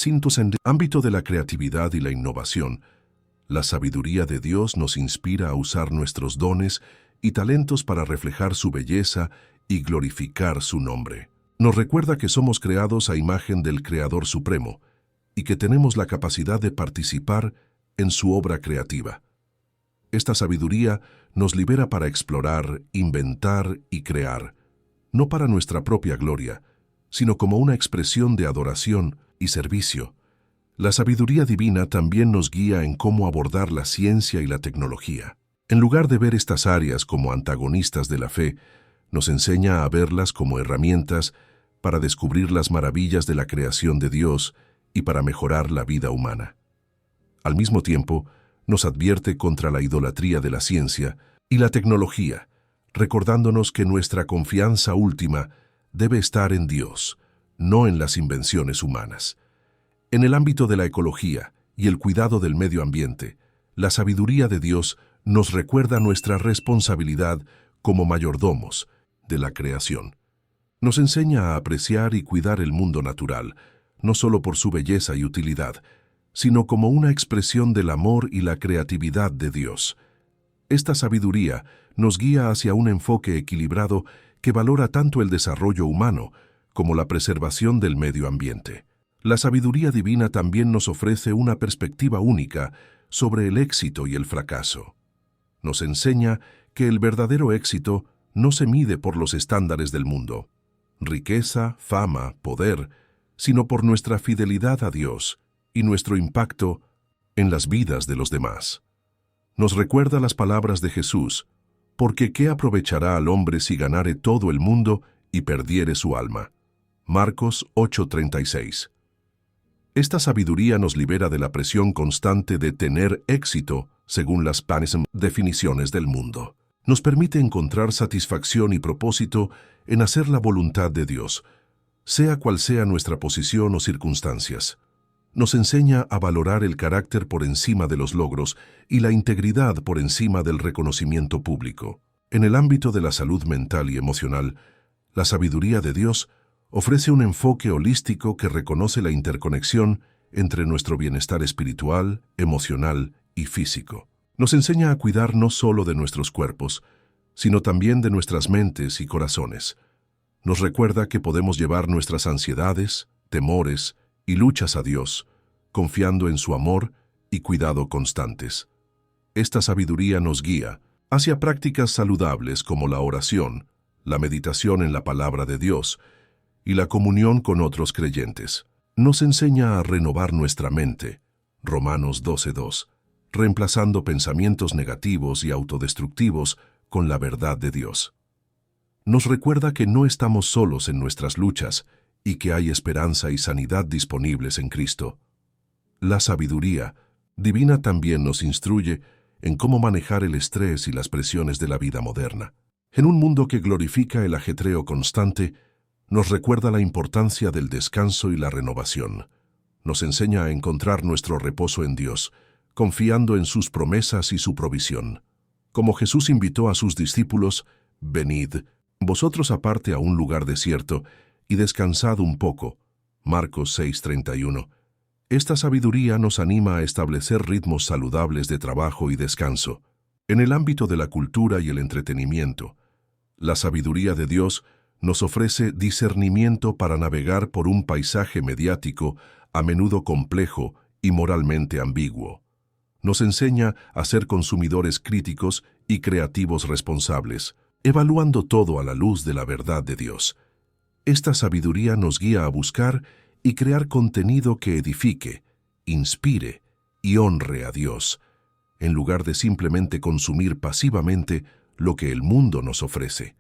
ámbito de la creatividad y la innovación, la sabiduría de Dios nos inspira a usar nuestros dones y talentos para reflejar su belleza y glorificar su nombre. Nos recuerda que somos creados a imagen del Creador Supremo y que tenemos la capacidad de participar en su obra creativa. Esta sabiduría nos libera para explorar, inventar y crear, no para nuestra propia gloria, sino como una expresión de adoración y servicio. La sabiduría divina también nos guía en cómo abordar la ciencia y la tecnología. En lugar de ver estas áreas como antagonistas de la fe, nos enseña a verlas como herramientas para descubrir las maravillas de la creación de Dios y para mejorar la vida humana. Al mismo tiempo, nos advierte contra la idolatría de la ciencia y la tecnología, recordándonos que nuestra confianza última debe estar en Dios, no en las invenciones humanas. En el ámbito de la ecología y el cuidado del medio ambiente, la sabiduría de Dios nos recuerda nuestra responsabilidad como mayordomos de la creación. Nos enseña a apreciar y cuidar el mundo natural, no solo por su belleza y utilidad, sino como una expresión del amor y la creatividad de Dios. Esta sabiduría nos guía hacia un enfoque equilibrado que valora tanto el desarrollo humano como la preservación del medio ambiente. La sabiduría divina también nos ofrece una perspectiva única sobre el éxito y el fracaso. Nos enseña que el verdadero éxito no se mide por los estándares del mundo, riqueza, fama, poder, sino por nuestra fidelidad a Dios y nuestro impacto en las vidas de los demás. Nos recuerda las palabras de Jesús: porque ¿qué aprovechará al hombre si ganare todo el mundo y perdiere su alma? Marcos 8:36. Esta sabiduría nos libera de la presión constante de tener éxito según las definiciones del mundo. Nos permite encontrar satisfacción y propósito en hacer la voluntad de Dios, sea cual sea nuestra posición o circunstancias. Nos enseña a valorar el carácter por encima de los logros y la integridad por encima del reconocimiento público. En el ámbito de la salud mental y emocional, la sabiduría de Dios ofrece un enfoque holístico que reconoce la interconexión entre nuestro bienestar espiritual, emocional y físico. Nos enseña a cuidar no solo de nuestros cuerpos, sino también de nuestras mentes y corazones. Nos recuerda que podemos llevar nuestras ansiedades, temores y luchas a Dios, confiando en su amor y cuidado constantes. Esta sabiduría nos guía hacia prácticas saludables como la oración, la meditación en la palabra de Dios y la comunión con otros creyentes. Nos enseña a renovar nuestra mente, Romanos 12:2, reemplazando pensamientos negativos y autodestructivos con la verdad de Dios. Nos recuerda que no estamos solos en nuestras luchas y que hay esperanza y sanidad disponibles en Cristo. La sabiduría divina también nos instruye en cómo manejar el estrés y las presiones de la vida moderna. En un mundo que glorifica el ajetreo constante, nos recuerda la importancia del descanso y la renovación. Nos enseña a encontrar nuestro reposo en Dios, confiando en sus promesas y su provisión. Como Jesús invitó a sus discípulos, «Venid, vosotros aparte a un lugar desierto, y descansad un poco». Marcos 6:31. Esta sabiduría nos anima a establecer ritmos saludables de trabajo y descanso. En el ámbito de la cultura y el entretenimiento, la sabiduría de Dios nos ofrece discernimiento para navegar por un paisaje mediático a menudo complejo y moralmente ambiguo. Nos enseña a ser consumidores críticos y creativos responsables, evaluando todo a la luz de la verdad de Dios. Esta sabiduría nos guía a buscar y crear contenido que edifique, inspire y honre a Dios, en lugar de simplemente consumir pasivamente lo que el mundo nos ofrece.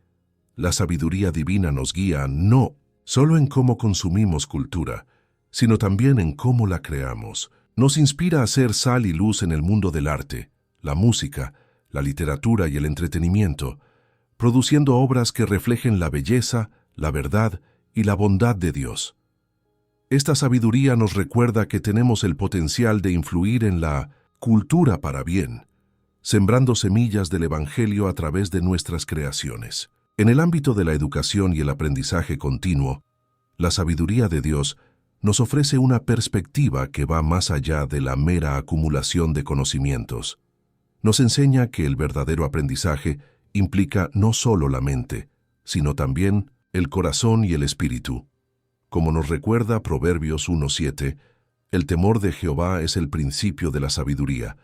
La sabiduría divina nos guía no solo en cómo consumimos cultura, sino también en cómo la creamos. Nos inspira a ser sal y luz en el mundo del arte, la música, la literatura y el entretenimiento, produciendo obras que reflejen la belleza, la verdad y la bondad de Dios. Esta sabiduría nos recuerda que tenemos el potencial de influir en la cultura para bien, sembrando semillas del Evangelio a través de nuestras creaciones. En el ámbito de la educación y el aprendizaje continuo, la sabiduría de Dios nos ofrece una perspectiva que va más allá de la mera acumulación de conocimientos. Nos enseña que el verdadero aprendizaje implica no solo la mente, sino también el corazón y el espíritu. Como nos recuerda Proverbios 1:7, el temor de Jehová es el principio de la sabiduría.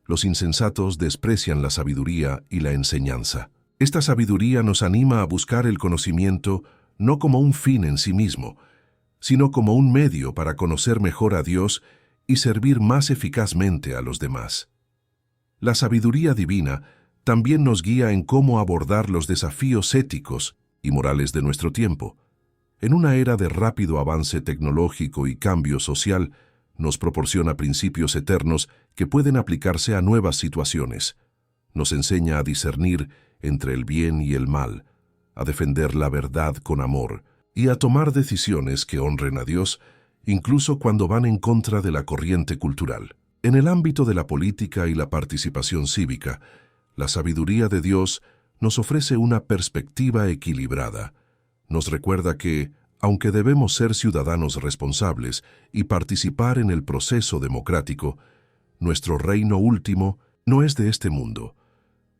Los insensatos desprecian la sabiduría y la enseñanza. Esta sabiduría nos anima a buscar el conocimiento no como un fin en sí mismo, sino como un medio para conocer mejor a Dios y servir más eficazmente a los demás. La sabiduría divina también nos guía en cómo abordar los desafíos éticos y morales de nuestro tiempo. En una era de rápido avance tecnológico y cambio social, nos proporciona principios eternos que pueden aplicarse a nuevas situaciones. Nos enseña a discernir entre el bien y el mal, a defender la verdad con amor y a tomar decisiones que honren a Dios, incluso cuando van en contra de la corriente cultural. En el ámbito de la política y la participación cívica, la sabiduría de Dios nos ofrece una perspectiva equilibrada. Nos recuerda que, aunque debemos ser ciudadanos responsables y participar en el proceso democrático, nuestro reino último no es de este mundo.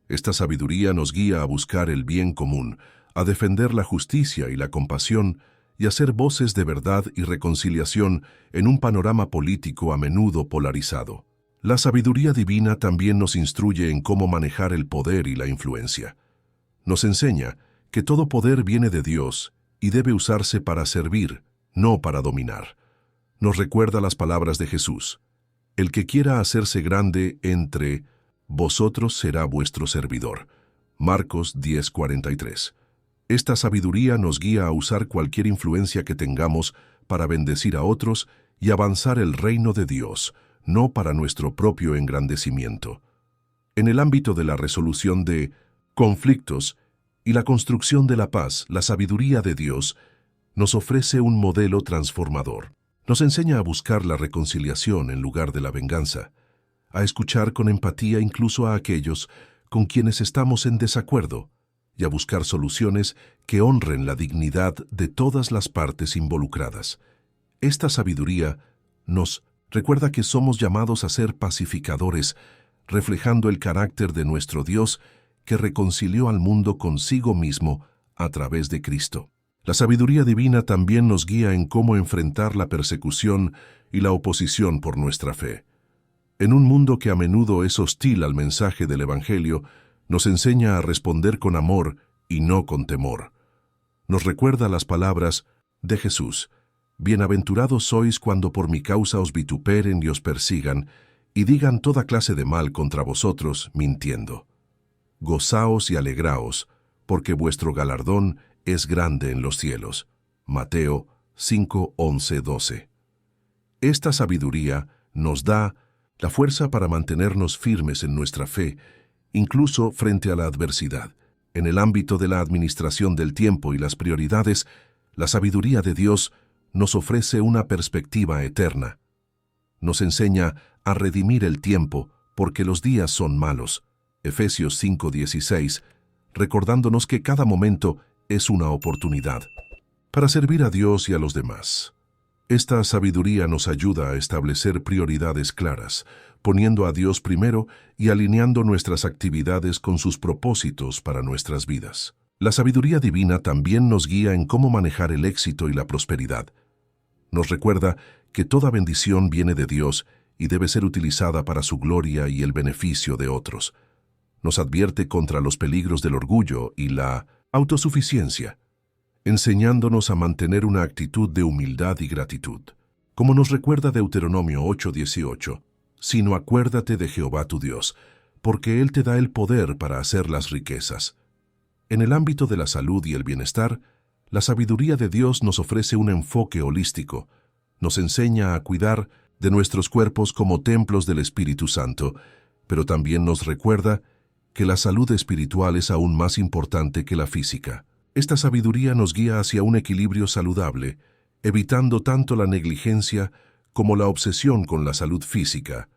Esta sabiduría nos guía a buscar el bien común, a defender la justicia y la compasión y a ser voces de verdad y reconciliación en un panorama político a menudo polarizado. La sabiduría divina también nos instruye en cómo manejar el poder y la influencia. Nos enseña que todo poder viene de Dios y debe usarse para servir, no para dominar. Nos recuerda las palabras de Jesús: «El que quiera hacerse grande entre vosotros será vuestro servidor». Marcos 10:43. Esta sabiduría nos guía a usar cualquier influencia que tengamos para bendecir a otros y avanzar el reino de Dios, no para nuestro propio engrandecimiento. En el ámbito de la resolución de conflictos y la construcción de la paz, la sabiduría de Dios nos ofrece un modelo transformador. Nos enseña a buscar la reconciliación en lugar de la venganza, a escuchar con empatía incluso a aquellos con quienes estamos en desacuerdo y a buscar soluciones que honren la dignidad de todas las partes involucradas. Esta sabiduría nos recuerda que somos llamados a ser pacificadores, reflejando el carácter de nuestro Dios que reconcilió al mundo consigo mismo a través de Cristo. La sabiduría divina también nos guía en cómo enfrentar la persecución y la oposición por nuestra fe. En un mundo que a menudo es hostil al mensaje del Evangelio, nos enseña a responder con amor y no con temor. Nos recuerda las palabras de Jesús: «Bienaventurados sois cuando por mi causa os vituperen y os persigan, y digan toda clase de mal contra vosotros, mintiendo. Gozaos y alegraos, porque vuestro galardón es grande en los cielos». Mateo 5, 11, 12. Esta sabiduría nos da la fuerza para mantenernos firmes en nuestra fe, incluso frente a la adversidad. En el ámbito de la administración del tiempo y las prioridades, la sabiduría de Dios nos ofrece una perspectiva eterna. Nos enseña a redimir el tiempo porque los días son malos. Efesios 5:16, recordándonos que cada momento es una oportunidad para servir a Dios y a los demás. Esta sabiduría nos ayuda a establecer prioridades claras, poniendo a Dios primero y alineando nuestras actividades con sus propósitos para nuestras vidas. La sabiduría divina también nos guía en cómo manejar el éxito y la prosperidad. Nos recuerda que toda bendición viene de Dios y debe ser utilizada para su gloria y el beneficio de otros. Nos advierte contra los peligros del orgullo y la autosuficiencia, enseñándonos a mantener una actitud de humildad y gratitud. Como nos recuerda Deuteronomio 8:18, «Sino acuérdate de Jehová tu Dios, porque Él te da el poder para hacer las riquezas». En el ámbito de la salud y el bienestar, la sabiduría de Dios nos ofrece un enfoque holístico. Nos enseña a cuidar de nuestros cuerpos como templos del Espíritu Santo, pero también nos recuerda que la salud espiritual es aún más importante que la física. Esta sabiduría nos guía hacia un equilibrio saludable, evitando tanto la negligencia como la obsesión con la salud física.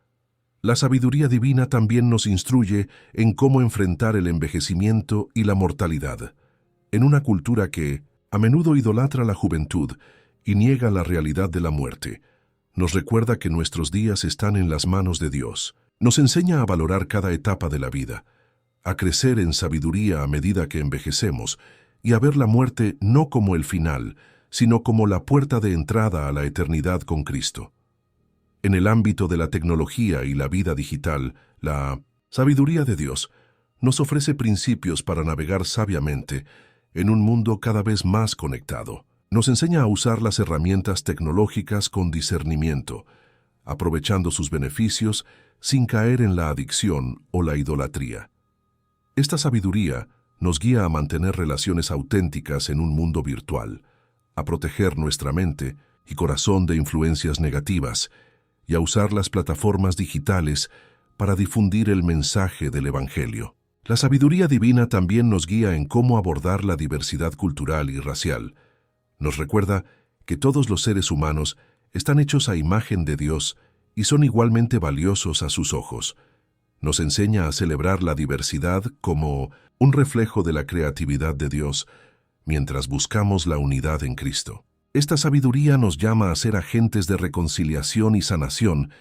La sabiduría divina también nos instruye en cómo enfrentar el envejecimiento y la mortalidad. En una cultura que a menudo idolatra la juventud y niega la realidad de la muerte, nos recuerda que nuestros días están en las manos de Dios. Nos enseña a valorar cada etapa de la vida, a crecer en sabiduría a medida que envejecemos y a ver la muerte no como el final, sino como la puerta de entrada a la eternidad con Cristo. En el ámbito de la tecnología y la vida digital, la sabiduría de Dios nos ofrece principios para navegar sabiamente en un mundo cada vez más conectado. Nos enseña a usar las herramientas tecnológicas con discernimiento, aprovechando sus beneficios sin caer en la adicción o la idolatría. Esta sabiduría nos guía a mantener relaciones auténticas en un mundo virtual, a proteger nuestra mente y corazón de influencias negativas y a usar las plataformas digitales para difundir el mensaje del Evangelio. La sabiduría divina también nos guía en cómo abordar la diversidad cultural y racial. Nos recuerda que todos los seres humanos están hechos a imagen de Dios y son igualmente valiosos a sus ojos. Nos enseña a celebrar la diversidad como un reflejo de la creatividad de Dios, mientras buscamos la unidad en Cristo. Esta sabiduría nos llama a ser agentes de reconciliación y sanación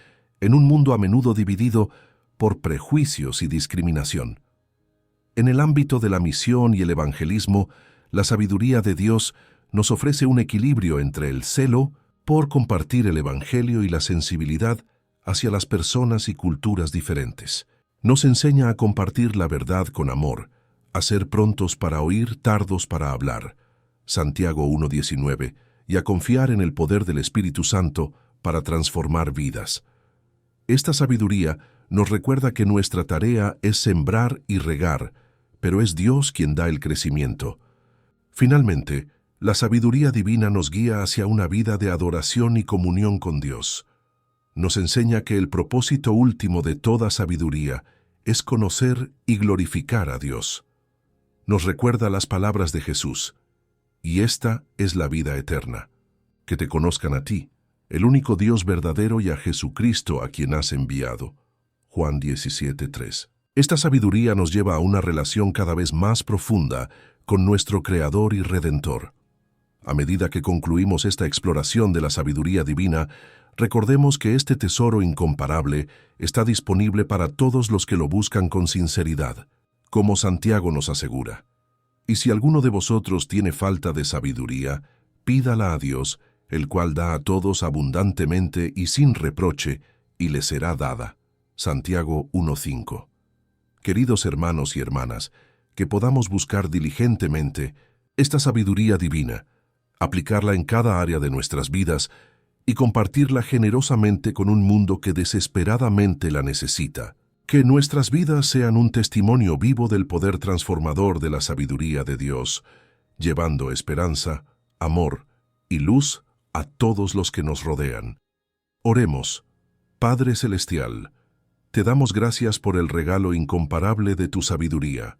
en un mundo a menudo dividido por prejuicios y discriminación. En el ámbito de la misión y el evangelismo, la sabiduría de Dios nos ofrece un equilibrio entre el celo por compartir el Evangelio y la sensibilidad hacia las personas y culturas diferentes. Nos enseña a compartir la verdad con amor, a ser prontos para oír, tardos para hablar, Santiago 1:19, y a confiar en el poder del Espíritu Santo para transformar vidas. Esta sabiduría nos recuerda que nuestra tarea es sembrar y regar, pero es Dios quien da el crecimiento. Finalmente, la sabiduría divina nos guía hacia una vida de adoración y comunión con Dios. Nos enseña que el propósito último de toda sabiduría es conocer y glorificar a Dios. nos recuerda las palabras de Jesús. Y esta es la vida eterna, que te conozcan a ti, el único Dios verdadero, y a Jesucristo a quien has enviado. Juan 17:3. Esta sabiduría nos lleva a una relación cada vez más profunda con nuestro Creador y Redentor. A medida que concluimos esta exploración de la sabiduría divina, recordemos que este tesoro incomparable está disponible para todos los que lo buscan con sinceridad, como Santiago nos asegura. Y si alguno de vosotros tiene falta de sabiduría, pídala a Dios, el cual da a todos abundantemente y sin reproche, y le será dada. Santiago 1:5. Queridos hermanos y hermanas, que podamos buscar diligentemente esta sabiduría divina, aplicarla en cada área de nuestras vidas y compartirla generosamente con un mundo que desesperadamente la necesita. Que nuestras vidas sean un testimonio vivo del poder transformador de la sabiduría de Dios, llevando esperanza, amor y luz a todos los que nos rodean. Oremos. Padre Celestial, te damos gracias por el regalo incomparable de tu sabiduría.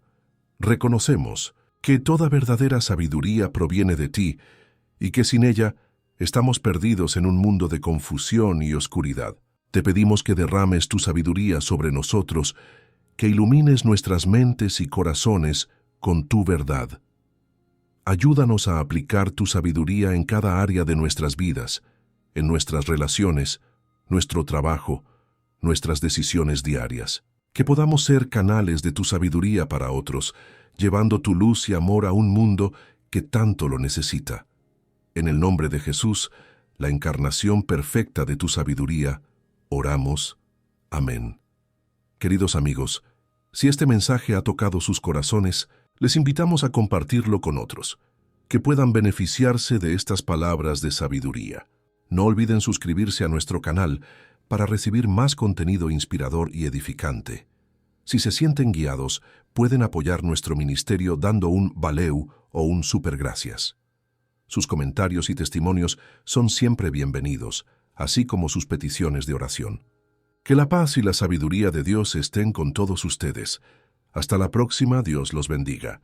Reconocemos que toda verdadera sabiduría proviene de ti y que sin ella estamos perdidos en un mundo de confusión y oscuridad. Te pedimos que derrames tu sabiduría sobre nosotros, que ilumines nuestras mentes y corazones con tu verdad. Ayúdanos a aplicar tu sabiduría en cada área de nuestras vidas, en nuestras relaciones, nuestro trabajo, nuestras decisiones diarias. Que podamos ser canales de tu sabiduría para otros, llevando tu luz y amor a un mundo que tanto lo necesita. En el nombre de Jesús, la encarnación perfecta de tu sabiduría, oramos. Amén. Queridos amigos, si este mensaje ha tocado sus corazones, les invitamos a compartirlo con otros, que puedan beneficiarse de estas palabras de sabiduría. No olviden suscribirse a nuestro canal para recibir más contenido inspirador y edificante. Si se sienten guiados, pueden apoyar nuestro ministerio dando un valeu o un supergracias. Sus comentarios y testimonios son siempre bienvenidos, así como sus peticiones de oración. Que la paz y la sabiduría de Dios estén con todos ustedes. Hasta la próxima, Dios los bendiga.